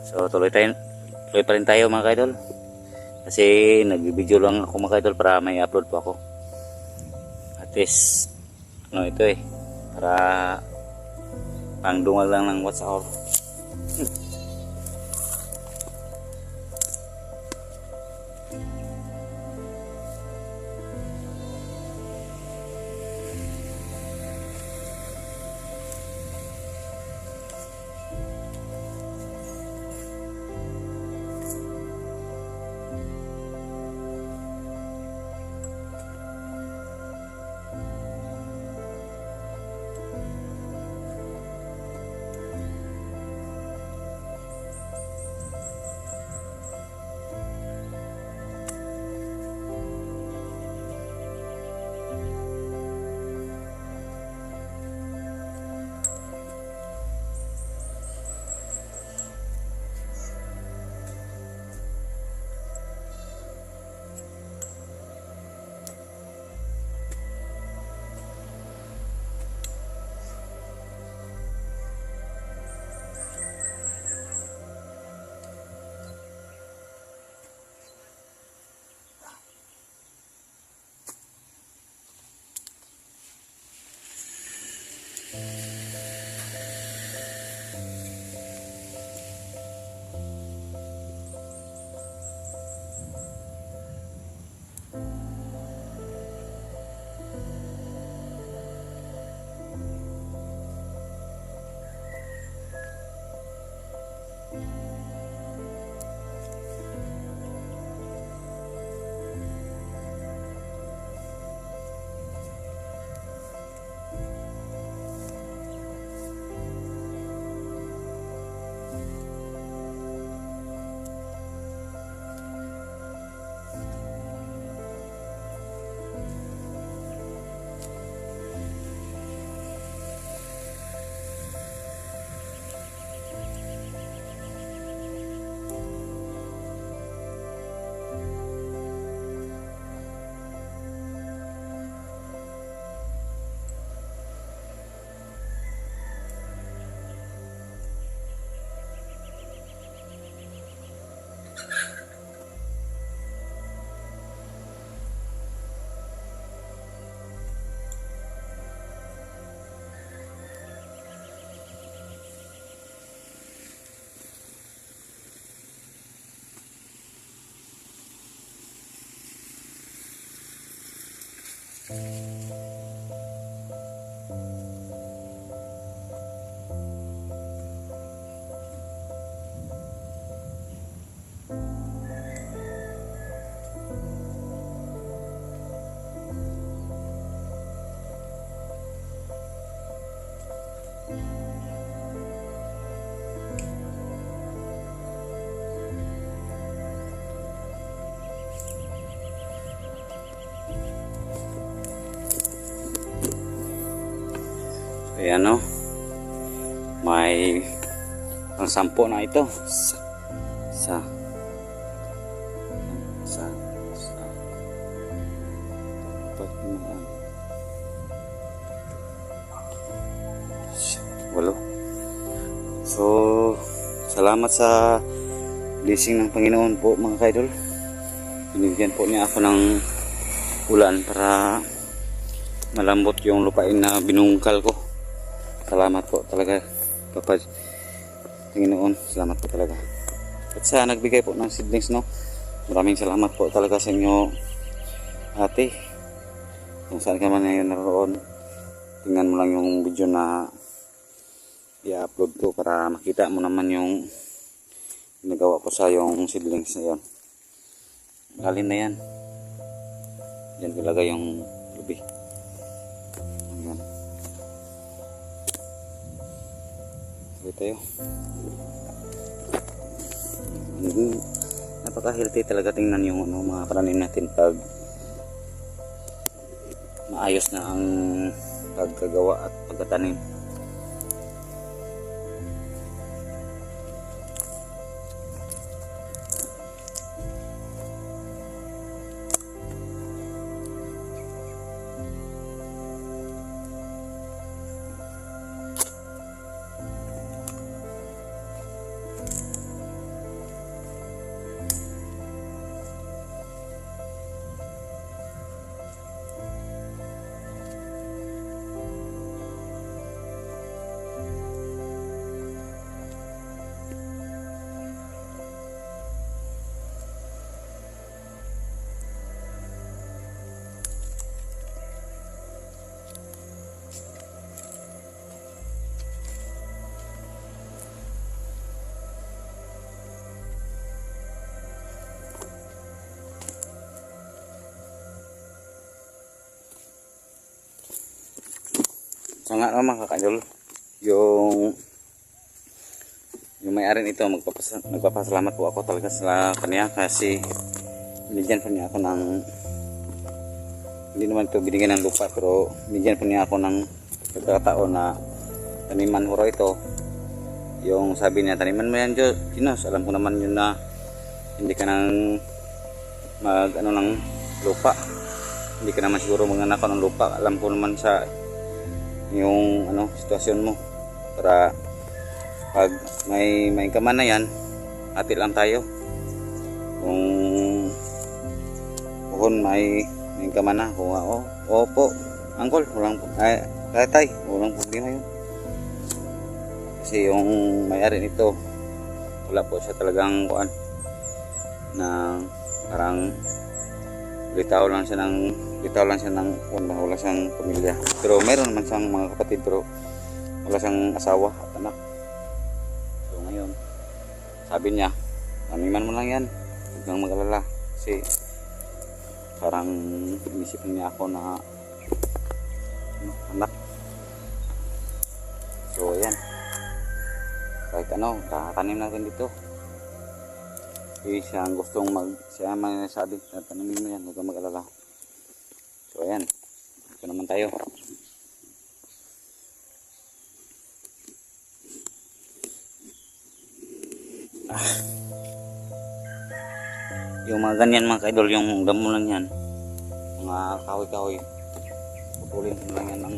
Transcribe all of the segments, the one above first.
So tuloy pa rin tayo mga kaidol. Kasi nag-video lang ako mga kaidol para may upload po ako. At least ano ito para pangdungal lang ng WhatsApp. Ayan o, may pang 10 na ito. Sa walo. So salamat sa blessing ng Panginoon po mga kaidol. Binigyan po niya ako ng ulan para malambot yung lupain na binungkal ko. Salamat po talaga kapag Panginoon, salamat po talaga. At sa nagbigay po ng seedlings, no, maraming salamat po talaga sa inyo ate. Kung saan ka man ngayon naroon, tingnan mo lang yung video na i-upload ko para makita mo naman yung ginagawa ko sa yung seedlings na yun. Galing na yan. Diyan ko lagay yung lubi. Ayan. Sige tayo. Napaka-healthy talaga tingnan yung mga pananim natin pag maayos na ang pagkagawa at pagtatanim. So nga naman mga ka-idol, yung may-ari nito, magpapasalamat po ako talaga sa kanya kasi binigyan po niya ako ng, hindi naman ito binigyan ng lupa, pero binigyan po niya ako ng pagkakataon na taniman ko ito. Yung sabi niya, taniman mo yan Ginos, alam ko naman yun na hindi ka nang mag ano ng lupa, hindi ka naman siguro magnanakaw ng lupa, alam ko naman sa yung ano sitwasyon mo, para pag may kaman na yan, hati lang tayo. Kung puhon may kaman na, kung opo angkol, walang tatay, walang problema yun. Kasi yung may-ari nito, wala po siya talagang kuan na parang litaw lang siya ng wala siyang pamilya, pero mayroon naman siyang mga kapatid, pero wala siyang asawa at anak. So ngayon sabi niya, taniman mo lang yan, huwag kang mag-alala, kasi parang inisip niya ako na anak. So ayan, kahit ano, tatanim natin dito. Siya ang gustong siya man sabi, tatanim mo yan, huwag kang mag-alala. So ayan, ito naman tayo. Yung mga ganyan mga ka-idol, yung damo lang yan, mga kahoy-kahoy, pupulin mo lang yan ng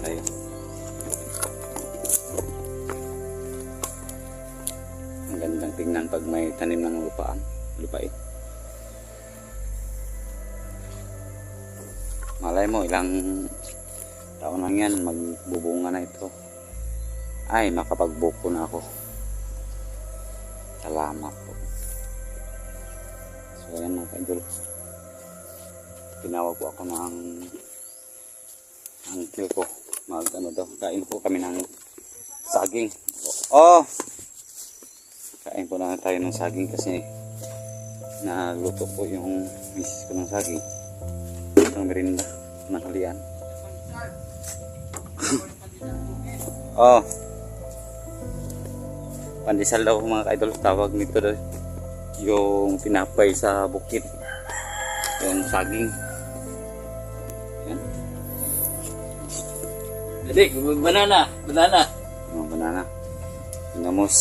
tayo. Ang gandang tingnan pag may tanim ng lupain. Malay mo ilang taon lang yan, magbubunga na ito. Ay, makapagbuko na ako. Salamat po. So ayan mga ka-idol, tinawag po ako ng uncle ko, kain po kami ng saging. Kain po na tayo ng saging kasi naluto po yung misis ko ng saging. Itong merinda ng halian. Pandesal daw mga ka-idol, tawag nito daw yung tinapay sa bukid, yung saging. Yan. Jadi, banana. Banana. Pinamos.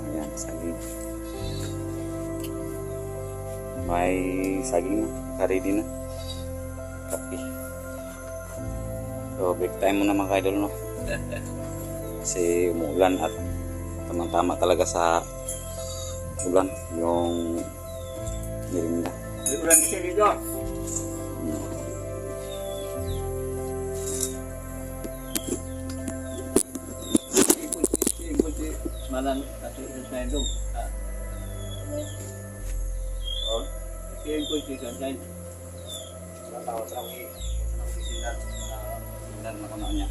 Ayan, saging. May saging na. Ready na. Kape. So, break time muna mga idol, no? Kasi umuulan at tamang-tama talaga sa ulan yung nirinda. Ulan kasi dito. Malang kasi sa indong. Oh, kaya ko si Kansan. Tawag sa akin. Dan na kuno niya.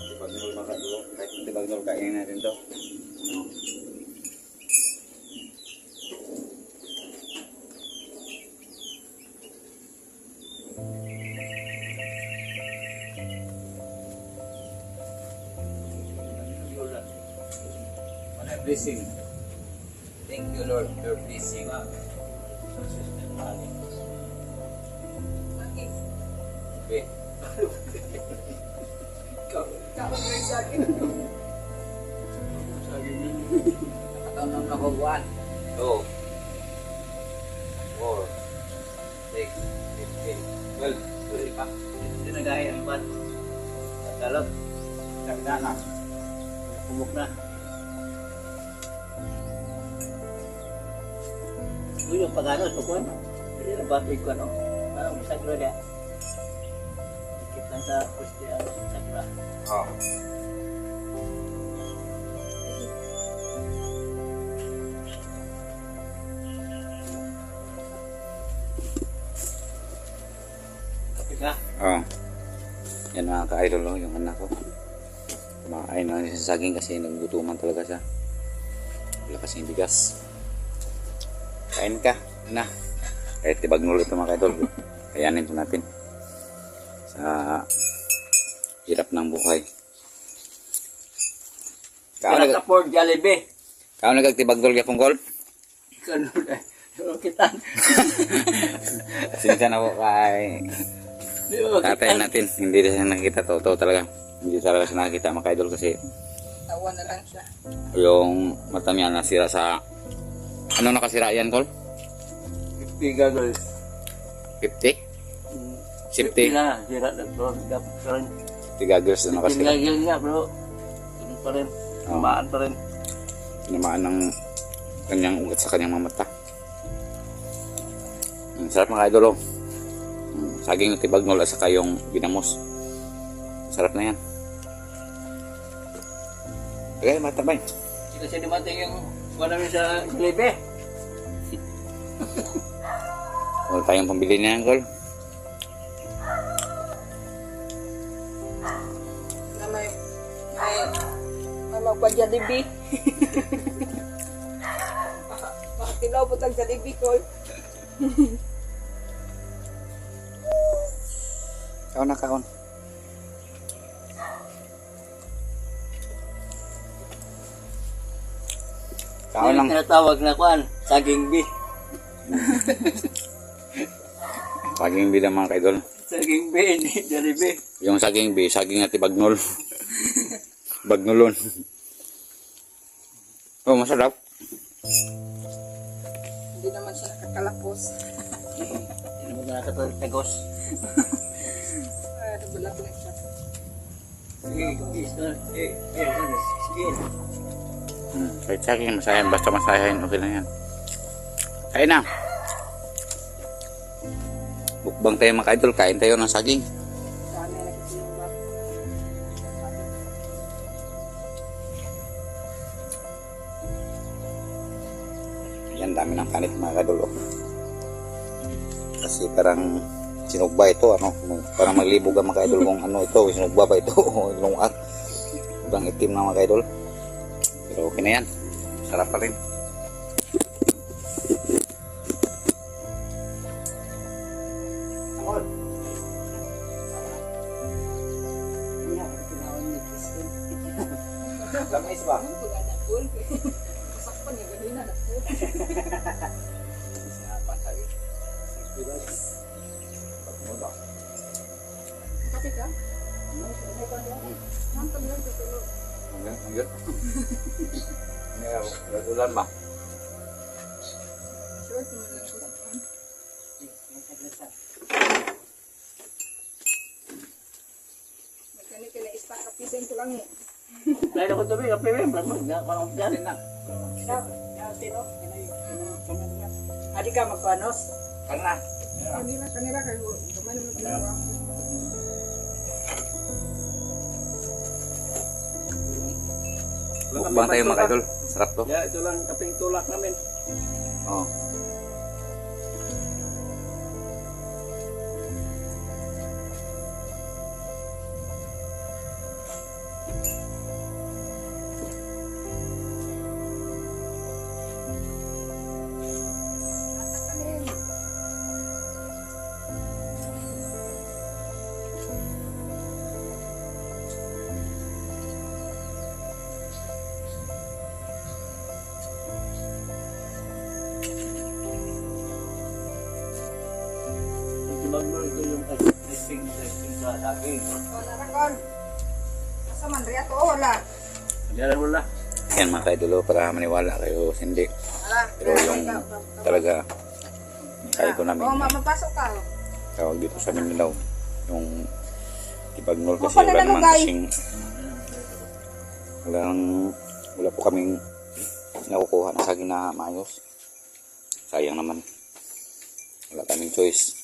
Tibagnol maka dulu. Kahit tibagnol kainin natin to. Blessing. Thank you, Lord, for blessing. Okay. Kapan kayo sa akin? Nakatawag na ko 1, 2, 4, 6, 15, 12. Tuloy pa. Hindi na gaya ang ban. Talot. Nagdana. Pumuk na. Ito yung pag-anos ko kuwan. Hindi na ba ito ko ano? Parang misagro niya. Ikit lang sa pusti ang sakra. Oh. Kapit na. Oh. Yan mga ka-idol, oh, yung anak ko. Kumakain na niya sa saging kasi nagutuman talaga siya. Wala kasing bigas. Kain ka, na. Kahit tibagnol ito mga ka-idol. Kayanin po natin. Sa hirap ng buhay. Kaya ka for Jollibee. Kau nagtibagnol ka kong gol? Kanul eh. Kitan. Sinsa na po kay tatay natin. Hindi na siya nakikita. Totoo talaga. Hindi talaga siya nakikita mga ka-idol kasi Tawa na lang siya. yung mata niya nasira sa ano nakasira yan, Col? 50 goggles. 50? 50? na. Sira na bro. Dapat 50 goggles na nakasira. Tinggal nga bro. Ano pa rin. Tumaan pa rin. Tinamaan ng kanyang ugat sa kanyang mga mata. Sarap mga idol, oh. Saging na tibagnol at saka yung ginamos. Sarap na yan. Okay, matabay. Hindi kasi dumating yung wala namin sa Jollibee. Wala tayong pambili na yan, Col. Na may magpa-Jollibee. Bakit tinawag ang Jollibee ko? Kaon na, kaon. Kaon lang. Tinatawag na kuan. Saging B. Saging bida mga kaidol. Saging B, hindi Jollibee. Yung saging bi, saging at ibagnol. Bagnolon. Oh, masarap. Hindi naman siya nakakalapos. Hindi naman nakatagos. Nabalak lang siya. Skin. Kahit saging, masayahin. Basta masayahin, okay na yan. Kain na. Bukbang tayo mga kaidol, kain tayo ng saging. Sana nakikinulat. Yan, dami ng kanit mga kaidol. Oh. Kasi parang sinugba ito, ano, parang maglibog ang mga kaidol kung ano ito, sinugba ba ito, o lungat. Ibang itim na mga kaidol. Pero okay na yan. Sarap pa rin. Lamis ba? Ano pag anak ko? Masakpan niya, ganun na anak ko. Kapit ka? Mantap lang, tutulog. Hanggang ulan ba? Short naman lang ko. Magkani ka na istak kapisin ko lang eh. Dahil ako tuloy, kape rin. Parang galing na. Adi ka magpanos? Karena. Kanila kayo. Kamay naman ginagawa. Mukbang tayo mga idol. Sarap to. Ya, ito lang kaping tulak namin. Oo. Bagno ito yung testing sa daging. O, narakon. Asa man, riya to, wala. Diyan wala. Yan mga kaidolo para maniwala kayo hindi. Wala. Pero yung talaga kaya ko namin O, mapasok ka. tawag dito sa Mindanao yung Tibagnol kasi Mapala wala na naman lugay. kasing wala po kaming nakukuha na saging na maayos. Sayang naman. Wala kaming choice.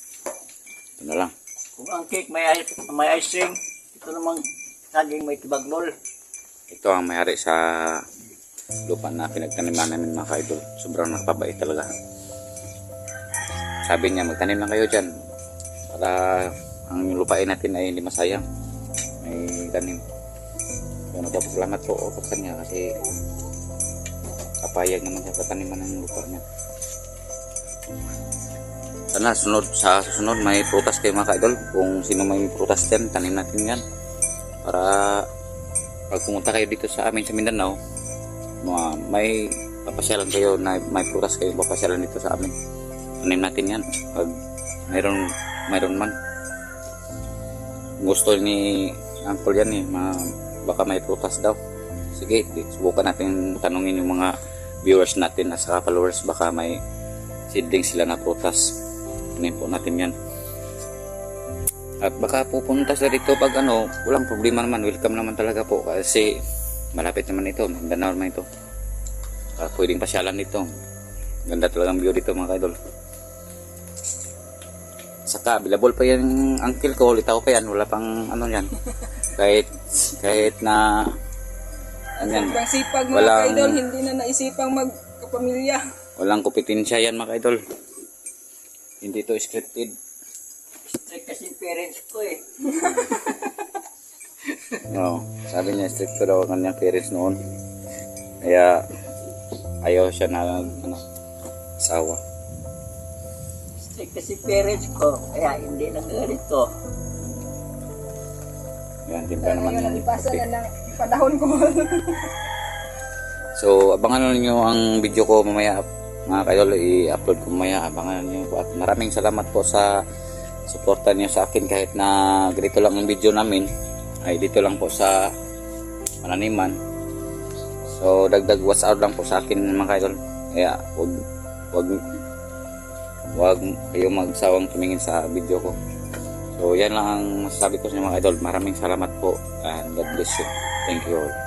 Ito na lang. Kung ang cake may icing, ito namang saging may tibagnol. Ito ang mayari sa lupa na pinagtaniman namin mga kaidol. Sobrang nakabait talaga. Sabi niya magtanim lang kayo dyan para ang lupain natin ay hindi masayang. May tanim. So nagpapasalamat po ako sa kanya kasi kapayag naman siya pataniman ng lupa niya. Sana sa susunod may prutas kayo mga kaidol. Kung sino may prutas dyan, tanim natin yan. Para pag pumunta kayo dito sa amin sa Mindanao, may papasyalan kayo na may prutas kayo papasyalan dito sa amin. Tanim natin yan. Pag mayroon man. Gusto ni Uncle yan baka may prutas daw. Sige, subukan natin tanungin yung mga viewers natin at saka followers. Baka may seedling sila na prutas. Tanim po natin yan. At baka pupunta sa dito pag walang problema naman. Welcome naman talaga po kasi malapit naman ito. Mindanao naman ito. Pwedeng pasyalan dito. Ganda talagang view dito mga kaidol. Saka available pa yung uncle ko. Litaw pa yan. Wala pang yan. kahit na Sobrang sipag mga Walang- kaidol, hindi na naisipang magkapamilya. walang kompetensya yan mga kaidol. Hindi to scripted. Strict kasi parents ko eh. No, sabi niya strict daw ang kanyang parents noon. Kaya ayaw siya na asawa. Strict kasi parents ko. Kaya hindi na ganito. Yan, timpla naman Ngayon, yung nalipasa kape. na ng panahon ko. So, abangan niyo ang video ko mamaya mga kaidol, i-upload ko mamaya. Abangan niyo po at maraming salamat po sa suporta niyo sa akin kahit na ganito lang ang video namin ay dito lang po sa Pananiman. So, dagdag watch out lang po sa akin mga kaidol. Kaya, wag kayo magsawang tumingin sa video ko. So, yan lang ang masasabi ko sa mga idol. Maraming salamat po and God bless you. Thank you all.